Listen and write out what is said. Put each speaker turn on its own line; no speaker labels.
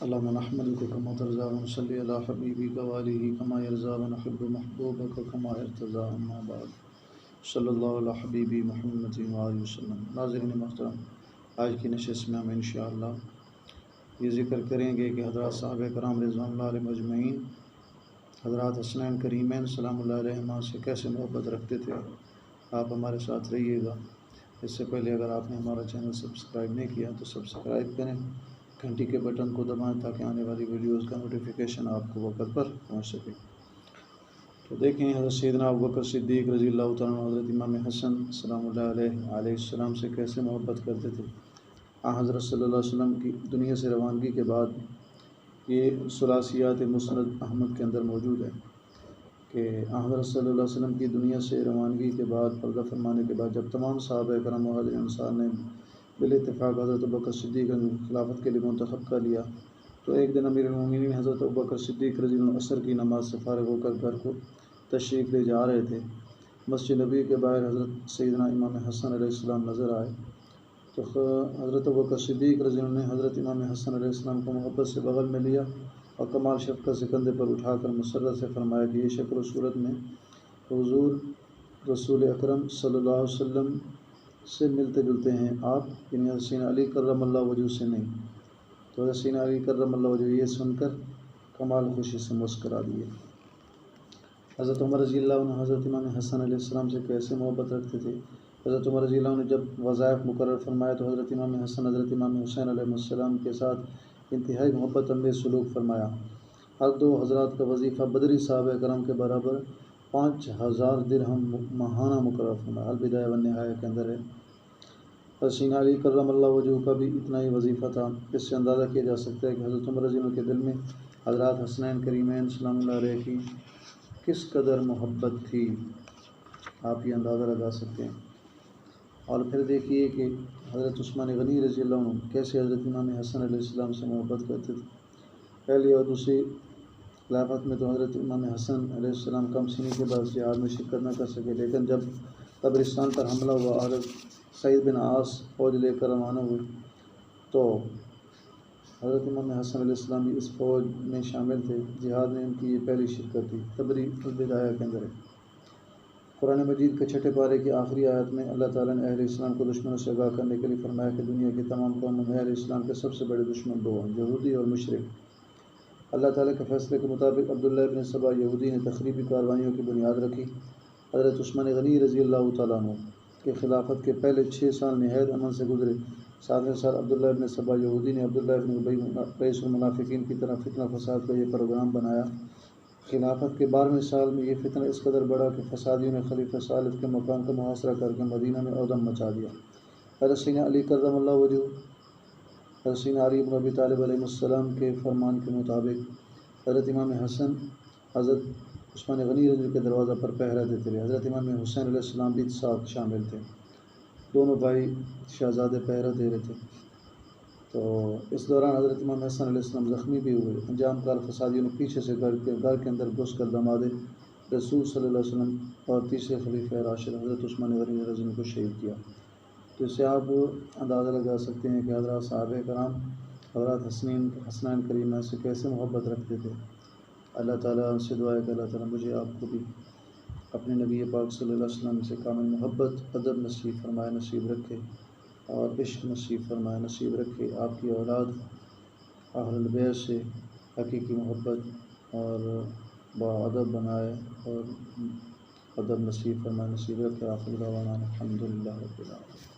اللهم نحمدك كما ترضى ونصلي على حبيبك وآله كما يرضى ونحب محبوبك كما ارتضى اما بعد صلی اللہ علیہ حبیبی محمد وآلہ وسلم۔ ناظرین محترم، آج کی نشست میں ہم انشاءاللہ یہ ذکر کریں گے کہ حضرات صحابہ کرام رضوان اللہ علیہم اجمعین حضرات حسنین کریمین سلام اللہ علیہما سے کیسے محبت رکھتے تھے۔ آپ ہمارے ساتھ رہیے گا۔ اس سے پہلے اگر آپ نے ہمارا چینل سبسکرائب نہیں کیا تو سبسکرائب کریں، گھنٹی کے بٹن کو دبائیں تاکہ آنے والی ویڈیوز کا نوٹیفیکیشن آپ کو وقت پر پہنچ سکے۔ تو دیکھیں حضرت سیدنا ابوبکر صدیق رضی اللہ تعالیٰ عنہ حضرت امام حسن سلام اللہ علیہ السلام سے کیسے محبت کرتے تھے۔ حضرت صلی اللہ علیہ وسلم کی دنیا سے روانگی کے بعد یہ ثلاثیات مسند احمد کے اندر موجود ہے کہ حضرت صلی اللہ علیہ وسلم کی دنیا سے روانگی کے بعد پردہ فرمانے کے بعد جب تمام صحابہ کرام مہاجرین انصار نے بالاتفاق حضرت ابوبکر صدیق کو خلافت کے لیے منتخب کر لیا تو ایک دن امیر المومنین حضرت ابوبکر صدیق رضی اللہ عنہ عصر کی نماز سے فارغ ہو کر گھر کو تشریف لے جا رہے تھے۔ مسجد نبی کے باہر حضرت سیدنا امام حسن علیہ السلام نظر آئے تو حضرت ابوبکر صدیق رضی اللہ عنہ نے حضرت امام حسن علیہ السلام کو محبت سے بغل میں لیا اور کمال شفقت سے کندھے پر اٹھا کر مسرت سے فرمایا کہ یہ شکل و صورت میں حضور رسول اکرم صلی اللہ علیہ وسلم سے ملتے جلتے ہیں، آپ یعنی حسین علی کرم اللہ وجہ سے نہیں۔ تو حسین علی کرم اللہ وجہ یہ سن کر کمال خوشی سے مسکرا دیے۔ حضرت عمر رضی اللہ عنہ حضرت امام حسن علیہ السلام سے کیسے محبت رکھتے تھے۔ حضرت عمر رضی اللہ عنہ نے جب وظائف مقرر فرمایا تو حضرت امام حسن حضرت امام حسین علیہ السلام کے ساتھ انتہائی محبت امیز سلوک فرمایا۔ ہر دو حضرات کا وظیفہ بدری صحابہ کرام کے برابر 5000 درہم ماہانہ مقرر فرمایا۔ البدایہ والنہایہ کے اندر ہے۔ حسین علی کرم اللہ وجہ کا بھی اتنا ہی وظیفہ تھا۔ اس سے اندازہ کیا جا سکتا ہے کہ حضرت عمر رضی اللہ عنہ کے دل میں حضرات حسنین کریمین سلام اللہ علیہ کی کس قدر محبت تھی، آپ یہ اندازہ لگا سکتے ہیں۔ اور پھر دیکھیے کہ حضرت عثمان غنی رضی اللہ عنہ کیسے حضرت امام حسن علیہ السلام سے محبت کرتے تھے۔ پہلی اور دوسری خلافت میں تو حضرت امام حسن علیہ السلام کم سنی کے بعد جہاد میں شرکت نہ کر سکے، لیکن جب قبرستان پر حملہ ہوا، حضرت سعید بن عاص فوج لے کر روانہ ہوئے تو حضرت امام حسن علیہ السلام بھی اس فوج میں شامل تھے۔ جہاد میں ان کی یہ پہلی شرکت تھی۔ تبری البدایہ کے اندر ہے۔ قرآن مجید کے 6 پارے کی آخری آیت میں اللہ تعالیٰ نے اہل اسلام کو دشمنوں سے آگاہ کرنے کے لیے فرمایا کہ دنیا کی تمام قوموں میں اہل اسلام کے سب سے بڑے دشمن دو ہیں، یہودی اور مشرک۔ اللہ تعالیٰ کے فیصلے کے مطابق عبداللہ ابن سبا یہودی نے تخریبی کارروائیوں کی بنیاد رکھی۔ حضرت عثمان غنی رضی اللہ تعالیٰ عنہ کے خلافت کے پہلے 6 سال نہایت امن سے گزرے۔ 7ویں سال عبداللہ ابن سبا یہودی نے عبداللہ ابن ابی رئیس المنافقین کی طرح فتنہ فساد کا یہ پروگرام بنایا۔ خلافت کے 12ویں سال میں یہ فتنہ اس قدر بڑھا کہ فسادیوں نے خلیفہ ثالث کے مقام کا محاصرہ کر کے مدینہ میں عودم مچا دیا۔ حضرت سیدنا علی کرم اللہ وجہ حضرت سیدنا علی بن ابی طالب علیہ السلام کے فرمان کے مطابق حضرت امام حسن حضرت عثمان غنی رضی اللہ کے دروازہ پر پہرا دیتے رہے۔ حضرت امام حسین علیہ السلام بھی ساتھ شامل تھے۔ دونوں بھائی شہزادے پہرا دے رہے تھے۔ تو اس دوران حضرت امام حسن علیہ السلام زخمی بھی ہوئے۔ انجام کار فسادیوں نے پیچھے سے گھر کے اندر گھس کر داماد رسول صلی اللہ علیہ وسلم اور تیسرے خلیفہ راشد حضرت عثمان غنی رضی اللہ عنہ کو شہید کیا۔ تو اس سے آپ اندازہ لگا سکتے ہیں کہ حضرات صحابہ کرام حضرات حسنین کریمین سے کیسے محبت رکھتے تھے۔ اللہ تعالیٰ سے دعا ہے کہ اللہ تعالیٰ مجھے آپ کو بھی اپنے نبی پاک صلی اللہ علیہ وسلم سے کامل محبت ادب نصیب فرمائے، نصیب رکھے اور عشق نصیب فرمائے، نصیب رکھے۔ آپ کی اولاد اہل البیت سے حقیقی محبت اور باادب بنائے اور ادب نصیب فرمائے، نصیب رکھے۔ آخر دعوانا الحمدللہ رب العالمین۔